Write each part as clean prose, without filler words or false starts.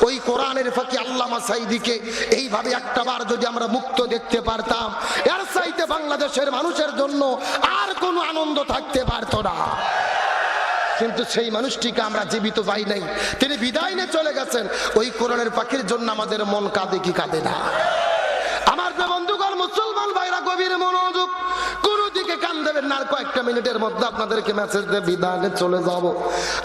ওই কোরআনের ফাঁকি আল্লামা সাঈদীকে এইভাবে একটাবার যদি আমরা মুক্ত দেখতে পারতাম, এর চাইতে বাংলাদেশের মানুষের জন্য আর কোনো আনন্দ থাকতে পারত না। কিন্তু সেই মানুষটিকে আমরা জীবিত পাই নাই, তিনি বিদায় নিয়ে চলে গেছেন। ওই কোরআনের পাখির জন্য আমাদের মন কাঁদে কি কাঁদে না? আমার বন্ধুগণ, মুসলমান ভাইরা গভীর মনোযোগ, কোন দিকে কান দেবেন না। কয়েকটা মিনিটের মধ্যে আপনাদেরকে মেসেজ দিয়ে বিদায় নিয়ে চলে যাব।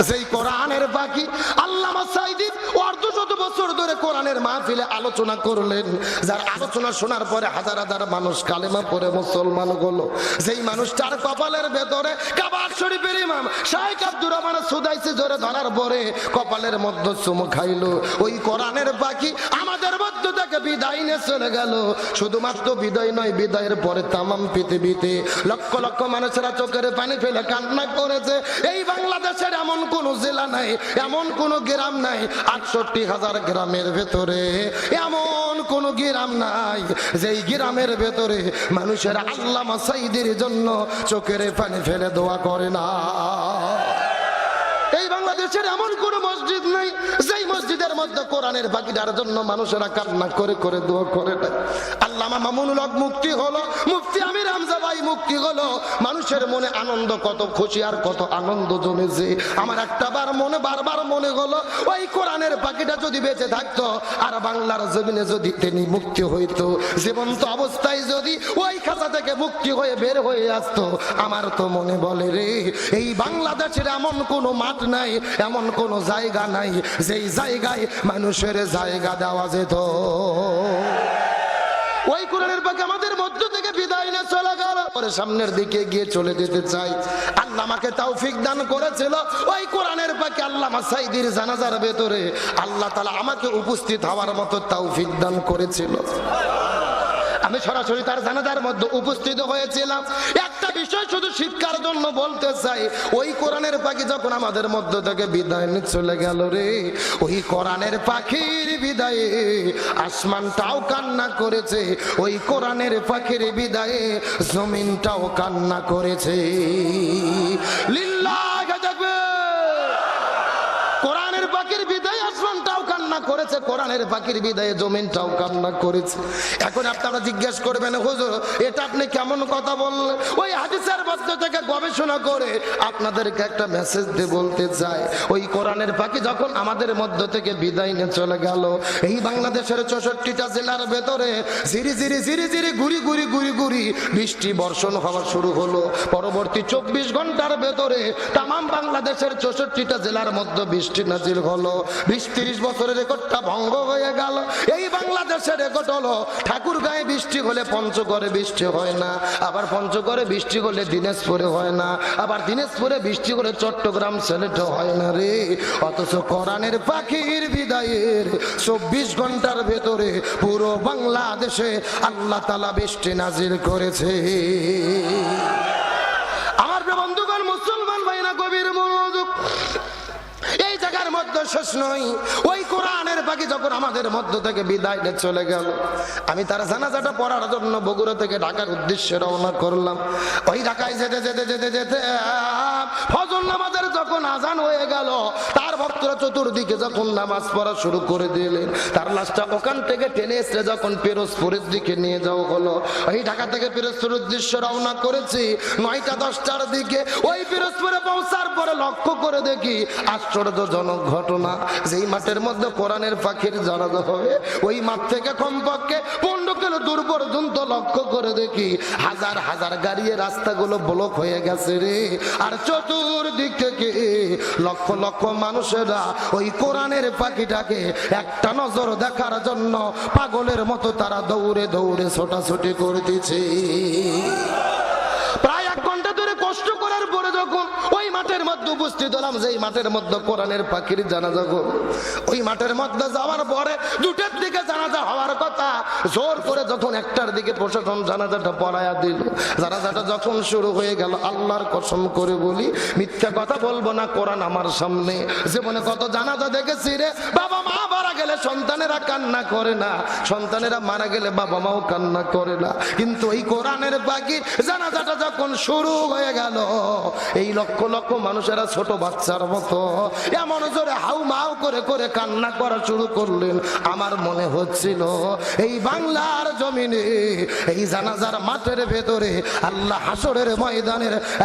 সেই কোরআনের পাখি আল্লামা সাঈদী অর্ধশত বছর ধরে কোরআনের মাহফিলে আলোচনা করলেন, যার আলোচনা শোনার পরে হাজার হাজার মানুষ কালেমা পড়ে মুসলমান হলো। সেই মানুষটার কপালের ভেতরে কাবা শরীফের ইমাম শাইখ আব্দুর রহমান সুদাইসি জোরে ধরার পরে কপালের মধ্যে চুমু খাইলো। ওই কোরআনের পাখি আমাদের মধ্য থেকে বিদায় নিয়ে চলে গেল। শুধুমাত্র বিদায় নয়, বিদায়ের পরে তামাম পৃথিবীতে লক্ষ লক্ষ মানুষেরা চোখের পানি ফেলে কান্না করেছে। এই বাংলাদেশের এমন কোন জেলা নাই, এমন কোন গ্রাম নাই, ৬৮,০০০ গ্রামের ভেতরে এমন কোন গ্রাম নাই যেই গ্রামের ভেতরে মানুষেরা আল্লামা সাঈদীর জন্য চোখের পানি ফেলে দোয়া করে না। এই বাংলাদেশের এমন কোন মসজিদ নাই যেই মসজিদের মধ্যে কোরআনের পাখিটার জন্য মানুষেরা কান্না করে করে দোয়া করে না। আল্লামা মামুনুল হক মুফতি হলো, মুফতি আমির হামজা ভাই মুফতি হলো, মানুষের মনে আনন্দ, কত খুশি আর কত আনন্দ জমেছে। আমার একটাবার মনে বারবার মনে হলো, ওই কোরআনের পাখিটা যদি বেঁচে থাকতো আর বাংলার জমিনে যদি তিনি মুক্তি হইতো, জীবন্ত অবস্থায় যদি ওই খাঁচা থেকে মুক্তি হয়ে বের হয়ে আসতো, আমার তো মনে বলে রে, এই বাংলাদেশের এমন কোন মাঠ নাই, এমন কোন জায়গা নাই যেই জায়গায় মানুষের জায়গা দেওয়া যেত। ওই কোরআনের পাখি আমাদের মধ্য থেকে বিদায় নিয়ে চলে গেল। পরে সামনের দিকে গিয়ে চলে যেতে চাই, আল্লাহ আমাকে তৌফিক দান করেছিল। ওই কোরআনের পাখি আল্লামা সাঈদীর জানাজার ভেতরে আল্লাহ তাআলা আমাকে উপস্থিত হওয়ার মতো তৌফিক দান করেছিল। আমি সরাসরি তার জানাজার মধ্যে উপস্থিত হয়েছিলাম। একটা বিষয় শুধু শিক্ষার জন্য বলতে চাই, ওই কোরআনের পাখি যখন আমাদের মধ্য থেকে বিদায় নিয়ে চলে গেল রে, ওই কোরআনের পাখির বিদায়ে আসমানটাও কান্না করেছে, ওই কোরআনের পাখির বিদায়ে জমিনটাও কান্না করেছে। লিল্লাহি তাকবীর। কোরআনের পাখির বিদায়ে আসমানটাও কান্না করেছে, কোরআনের পাখির বিদায়ে জমিনটাও কান্না করেছে। এখন আপনারা জিজ্ঞেস করবেন, হুজুর এটা আপনি কেমন কথা বললেন? ওই হাদিসের মধ্য থেকে গবেষণা করে আপনাদেরকে একটা মেসেজ দিয়ে বলতে চাই, ওই কোরআনের পাখি যখন আমাদের মধ্য থেকে বিদায় নিয়ে চলে গেল, এই বাংলাদেশের ৬৪টা জেলার ভেতরে ঝিরি ঝিরি ঝিরি ঝিরি গুড়ি গুড়ি গুড়ি গুড়ি বৃষ্টি বর্ষণ হওয়া শুরু হলো। পরবর্তী ২৪ ঘন্টার ভেতরে তামাম বাংলাদেশের ৬৪টা জেলার মধ্যে বৃষ্টি নাজিল হলো। ২০-৩০ বছরের রেকর্ডটা ভঙ্গ হয়ে গেল। এই বাংলাদেশের রেকর্ড হলো, ঠাকুরগাঁয়ে বৃষ্টি হলে পঞ্চগড়ে বৃষ্টি হয় না, আবার পঞ্চগড়ে বৃষ্টি হলে দিনাজপুরে হয় না, আবার দিনাজপুরে বৃষ্টি হলে চট্টগ্রাম সিলেটে হয় না রে। অথচ কোরআনের পাখির বিদায়ের ২৪ ঘন্টার ভেতরে পুরো বাংলাদেশে আল্লাহ তাআলা বৃষ্টি নাজিল করেছে। আমার বন্ধুগণ, মুসলমান ভাইরা গভীর মনোযোগ, এই জায়গার মধ্যে শেষ নয়। ওই কোরআনের পাখি যখন আমাদের মধ্য থেকে বিদায় নিয়ে চলে গেল, আমি তার জানাজাটা পড়ার জন্য বগুড়া থেকে ঢাকার উদ্দেশ্যে রওনা করলাম। ওই ঢাকায় যেতে যেতে যেতে যেতে ফজর নামাজের যখন আজান হয়ে গেল, তার ভক্তরা চতুর্দিকে যখন নামাজ পড়া শুরু করে দিলেন, তার লাশটা ওখান থেকে টেনে এসে যখন পিরোজপুরের দিকে নিয়ে যাওয়া হলো, ওই ঢাকা থেকে পিরোজপুরের উদ্দেশ্যে রওনা করেছি ৯টা-১০টার দিকে। ওই পিরোজপুরে পৌঁছার পরে লক্ষ্য করে দেখি আশ্চর্যজনক ঘটনা, যেই মাঠের মধ্যে কোরআনের পাখির জানাজা হবে, ওই মাঠ থেকে কমপক্ষে ১৫ কিলো দূর পর্যন্ত লক্ষ্য করে দেখি হাজার হাজার গাড়ির রাস্তাগুলো ব্লক হয়ে গেছে রে। আর চতুর্দিক থেকে লক্ষ লক্ষ মানুষেরা ওই কোরআনের পাখিটাকে একটা নজর দেখার জন্য পাগলের মতো তারা দৌড়ে দৌড়ে ছোটাছুটি করতেছে। প্রায় ১ ঘন্টা ধরে কষ্ট করার পরে যখন ওই মাঠের মধ্যে উপস্থিত হলাম, যেই মাঠের মধ্যে কোরআনের পাখির জানাজা হবে, ওই মাঠের মধ্যে যাওয়ার পরে ২টার দিকে জানাজা হওয়ার কথা, জোর করে যখন ১টার দিকে প্রশাসন জানাজাটা পড়ায়া দিল, জানাজাটা যখন শুরু হয়ে গেল, আল্লাহর কসম করে বলি, মিথ্যা কথা বলবো না, কোরআন আমার সামনে। জীবনে কত জানাজা দেখেছি রে বাবা, মা মারা গেলে সন্তানেরা কান্না করে না, সন্তানেরা মারা গেলে বাবা মাও কান্না করে না, কিন্তু এই কোরআনের বাকি জানাজাটা যখন শুরু হয়ে গেল, এই লক্ষ লক্ষ মানুষেরা ছোট বাচ্চার মতো এমন জোরে হাউ মাউ করে করে কান্না করা শুরু করলেন। আমার মনে হচ্ছিল এই বাংলার জমিনে এই জানাজার মাঠের ভেতরে আল্লাহ হাসরের ময়দানের